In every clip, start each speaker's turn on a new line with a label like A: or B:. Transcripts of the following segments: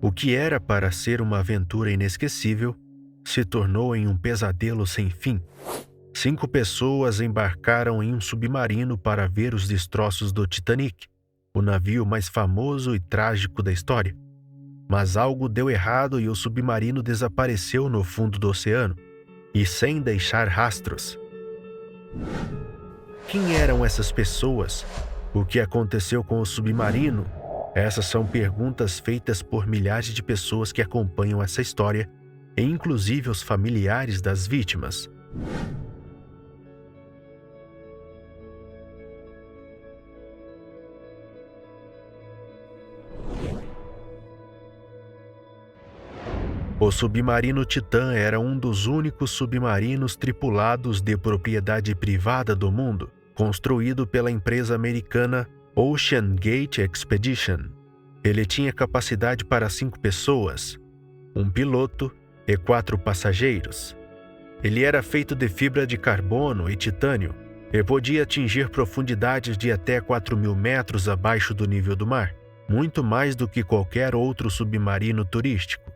A: O que era para ser uma aventura inesquecível se tornou em um pesadelo sem fim. 5 pessoas embarcaram em um submarino para ver os destroços do Titanic, o navio mais famoso e trágico da história. Mas algo deu errado e o submarino desapareceu no fundo do oceano, e sem deixar rastros. Quem eram essas pessoas? O que aconteceu com o submarino? Essas são perguntas feitas por milhares de pessoas que acompanham essa história, e inclusive os familiares das vítimas. O submarino Titã era um dos únicos submarinos tripulados de propriedade privada do mundo, construído pela empresa americana Ocean Gate Expedition. Ele tinha capacidade para 5 pessoas, um piloto e 4 passageiros. Ele era feito de fibra de carbono e titânio e podia atingir profundidades de até 4.000 metros abaixo do nível do mar, muito mais do que qualquer outro submarino turístico.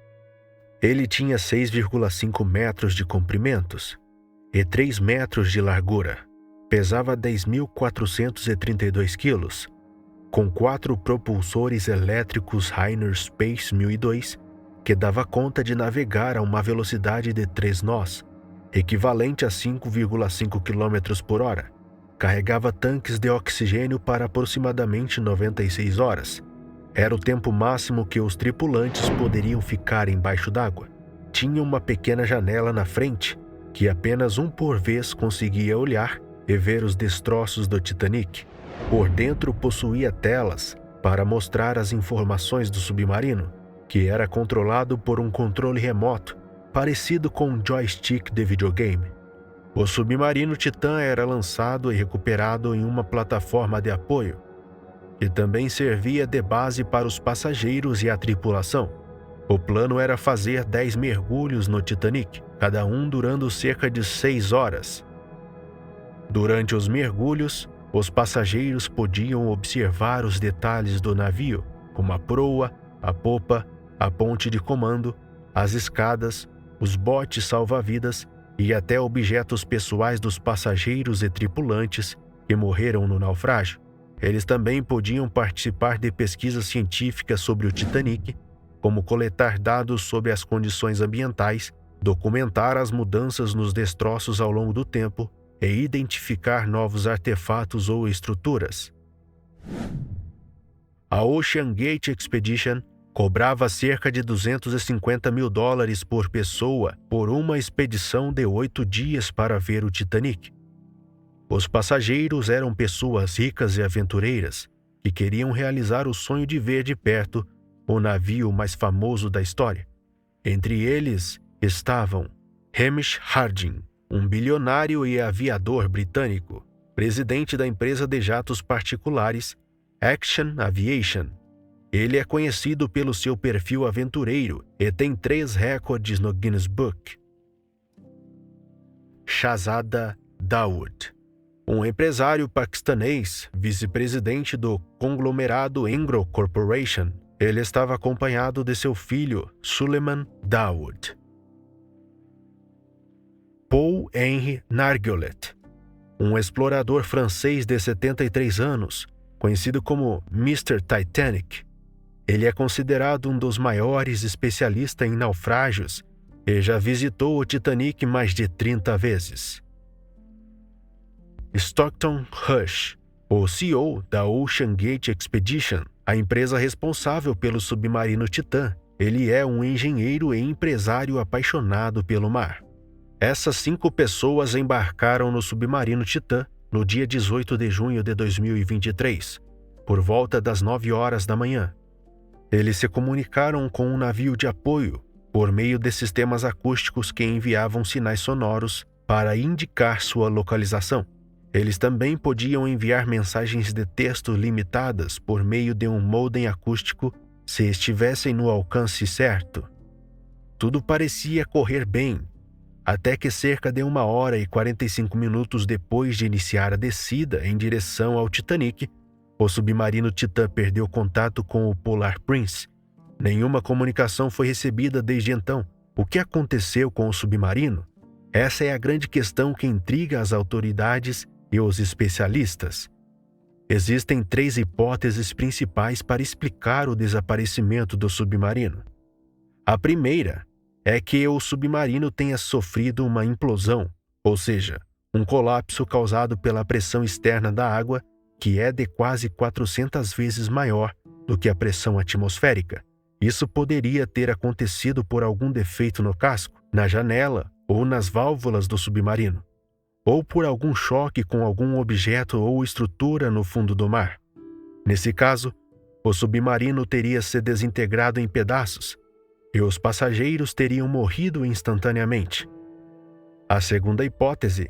A: Ele tinha 6,5 metros de comprimentos e 3 metros de largura. Pesava 10.432 quilos, com 4 propulsores elétricos Rainer Space 1002, que dava conta de navegar a uma velocidade de 3 nós, equivalente a 5,5 km por hora. Carregava tanques de oxigênio para aproximadamente 96 horas. Era o tempo máximo que os tripulantes poderiam ficar embaixo d'água. Tinha uma pequena janela na frente, que apenas um por vez conseguia olhar e ver os destroços do Titanic. Por dentro possuía telas para mostrar as informações do submarino, que era controlado por um controle remoto, parecido com um joystick de videogame. O submarino Titã era lançado e recuperado em uma plataforma de apoio, que também servia de base para os passageiros e a tripulação. O plano era fazer 10 mergulhos no Titanic, cada um durando cerca de 6 horas. Durante os mergulhos, os passageiros podiam observar os detalhes do navio, como a proa, a popa, a ponte de comando, as escadas, os botes salva-vidas e até objetos pessoais dos passageiros e tripulantes que morreram no naufrágio. Eles também podiam participar de pesquisas científicas sobre o Titanic, como coletar dados sobre as condições ambientais, documentar as mudanças nos destroços ao longo do tempo e identificar novos artefatos ou estruturas. A Ocean Gate Expedition cobrava cerca de $250 mil por pessoa por uma expedição de 8 dias para ver o Titanic. Os passageiros eram pessoas ricas e aventureiras que queriam realizar o sonho de ver de perto o navio mais famoso da história. Entre eles estavam Hamish Harding, um bilionário e aviador britânico, presidente da empresa de jatos particulares Action Aviation. Ele é conhecido pelo seu perfil aventureiro e tem 3 recordes no Guinness Book. Shahzada Dawood, um empresário paquistanês, vice-presidente do conglomerado Engro Corporation. Ele estava acompanhado de seu filho, Suleiman Dawood. Paul-Henri Nargeolet, um explorador francês de 73 anos, conhecido como Mr. Titanic. Ele é considerado um dos maiores especialistas em naufrágios e já visitou o Titanic mais de 30 vezes. Stockton Rush, o CEO da Ocean Gate Expedition, a empresa responsável pelo submarino Titã. Ele é um engenheiro e empresário apaixonado pelo mar. Essas 5 pessoas embarcaram no submarino Titã no dia 18 de junho de 2023, por volta das 9 horas da manhã. Eles se comunicaram com um navio de apoio por meio de sistemas acústicos que enviavam sinais sonoros para indicar sua localização. Eles também podiam enviar mensagens de texto limitadas por meio de um modem acústico se estivessem no alcance certo. Tudo parecia correr bem, até que cerca de 1 hora e 45 minutos depois de iniciar a descida em direção ao Titanic, o submarino Titã perdeu contato com o Polar Prince Nenhuma comunicação foi recebida desde então. O que aconteceu com o submarino? Essa é a grande questão que intriga as autoridades e os especialistas. Existem 3 hipóteses principais para explicar o desaparecimento do submarino. A primeira é que o submarino tenha sofrido uma implosão, ou seja, um colapso causado pela pressão externa da água, que é de quase 400 vezes maior do que a pressão atmosférica. Isso poderia ter acontecido por algum defeito no casco, na janela ou nas válvulas do submarino, ou por algum choque com algum objeto ou estrutura no fundo do mar. Nesse caso, o submarino teria se desintegrado em pedaços e os passageiros teriam morrido instantaneamente. A segunda hipótese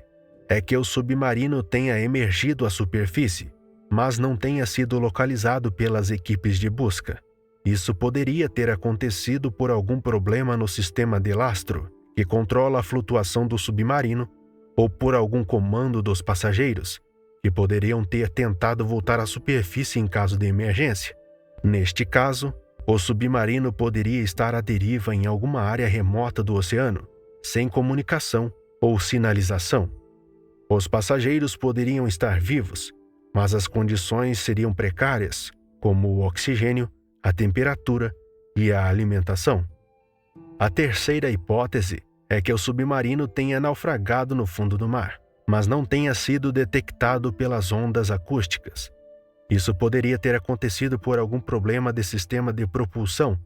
A: é que o submarino tenha emergido à superfície, mas não tenha sido localizado pelas equipes de busca. Isso poderia ter acontecido por algum problema no sistema de lastro, que controla a flutuação do submarino, ou por algum comando dos passageiros, que poderiam ter tentado voltar à superfície em caso de emergência. Neste caso, o submarino poderia estar à deriva em alguma área remota do oceano, sem comunicação ou sinalização. Os passageiros poderiam estar vivos, mas as condições seriam precárias, como o oxigênio, a temperatura e a alimentação. A terceira hipótese é que o submarino tenha naufragado no fundo do mar, mas não tenha sido detectado pelas ondas acústicas. Isso poderia ter acontecido por algum problema de sistema de propulsão,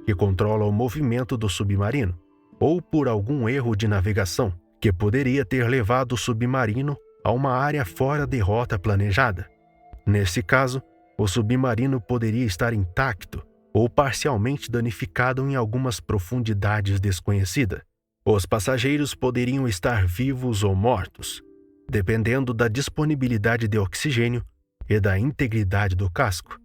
A: que controla o movimento do submarino, ou por algum erro de navegação, que poderia ter levado o submarino a uma área fora de rota planejada. Nesse caso, o submarino poderia estar intacto ou parcialmente danificado em algumas profundidades desconhecidas. Os passageiros poderiam estar vivos ou mortos, dependendo da disponibilidade de oxigênio e da integridade do casco.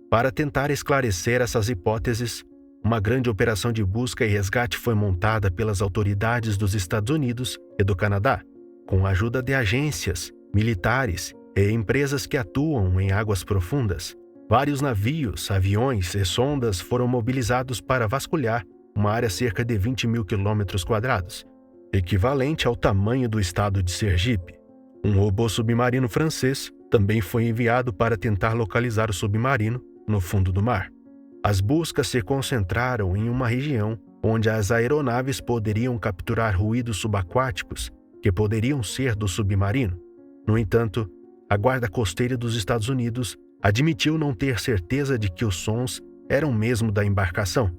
A: Para tentar esclarecer essas hipóteses, uma grande operação de busca e resgate foi montada pelas autoridades dos Estados Unidos e do Canadá, com a ajuda de agências, militares e empresas que atuam em águas profundas. Vários navios, aviões e sondas foram mobilizados para vasculhar uma área cerca de 20 mil quilômetros quadrados, equivalente ao tamanho do estado de Sergipe. Um robô submarino francês também foi enviado para tentar localizar o submarino no fundo do mar. As buscas se concentraram em uma região onde as aeronaves poderiam capturar ruídos subaquáticos que poderiam ser do submarino. No entanto, a Guarda Costeira dos Estados Unidos admitiu não ter certeza de que os sons eram mesmo da embarcação.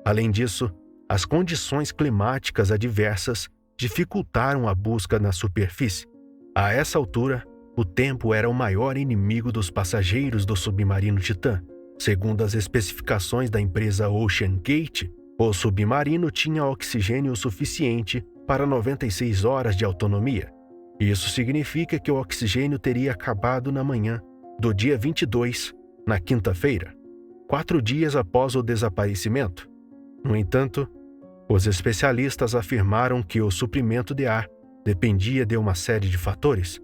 A: Além disso, as condições climáticas adversas dificultaram a busca na superfície. A essa altura, o tempo era o maior inimigo dos passageiros do submarino Titã. Segundo as especificações da empresa OceanGate, o submarino tinha oxigênio suficiente para 96 horas de autonomia. Isso significa que o oxigênio teria acabado na manhã do dia 22, na quinta-feira, 4 dias após o desaparecimento. No entanto, os especialistas afirmaram que o suprimento de ar dependia de uma série de fatores,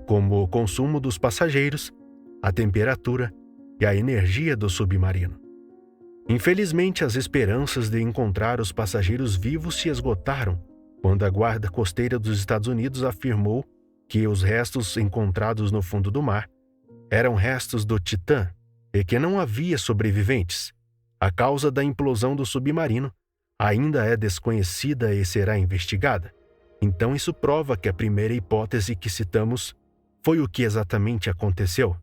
A: como o consumo dos passageiros, a temperatura e a energia do submarino. Infelizmente, as esperanças de encontrar os passageiros vivos se esgotaram quando a Guarda Costeira dos Estados Unidos afirmou que os restos encontrados no fundo do mar eram restos do Titã e que não havia sobreviventes. A causa da implosão do submarino ainda é desconhecida e será investigada. Então isso prova que a primeira hipótese que citamos foi o que exatamente aconteceu.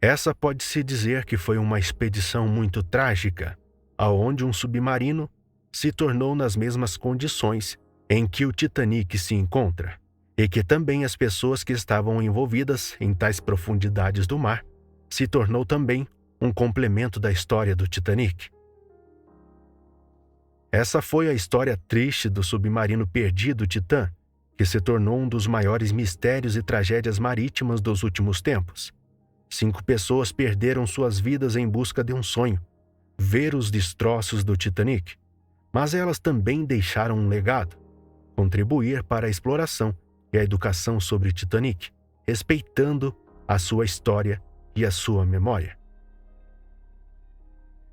A: Essa pode-se dizer que foi uma expedição muito trágica, aonde um submarino se tornou nas mesmas condições em que o Titanic se encontra, e que também as pessoas que estavam envolvidas em tais profundidades do mar se tornou também um complemento da história do Titanic. Essa foi a história triste do submarino perdido Titã, que se tornou um dos maiores mistérios e tragédias marítimas dos últimos tempos. 5 pessoas perderam suas vidas em busca de um sonho, ver os destroços do Titanic, mas elas também deixaram um legado, contribuir para a exploração e a educação sobre o Titanic, respeitando a sua história e a sua memória.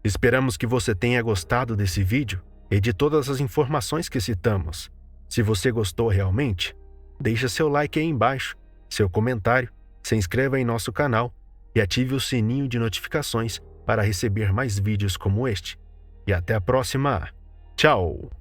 A: Esperamos que você tenha gostado desse vídeo e de todas as informações que citamos. Se você gostou realmente, deixa seu like aí embaixo, seu comentário, se inscreva em nosso canal e ative o sininho de notificações para receber mais vídeos como este. E até a próxima. Tchau!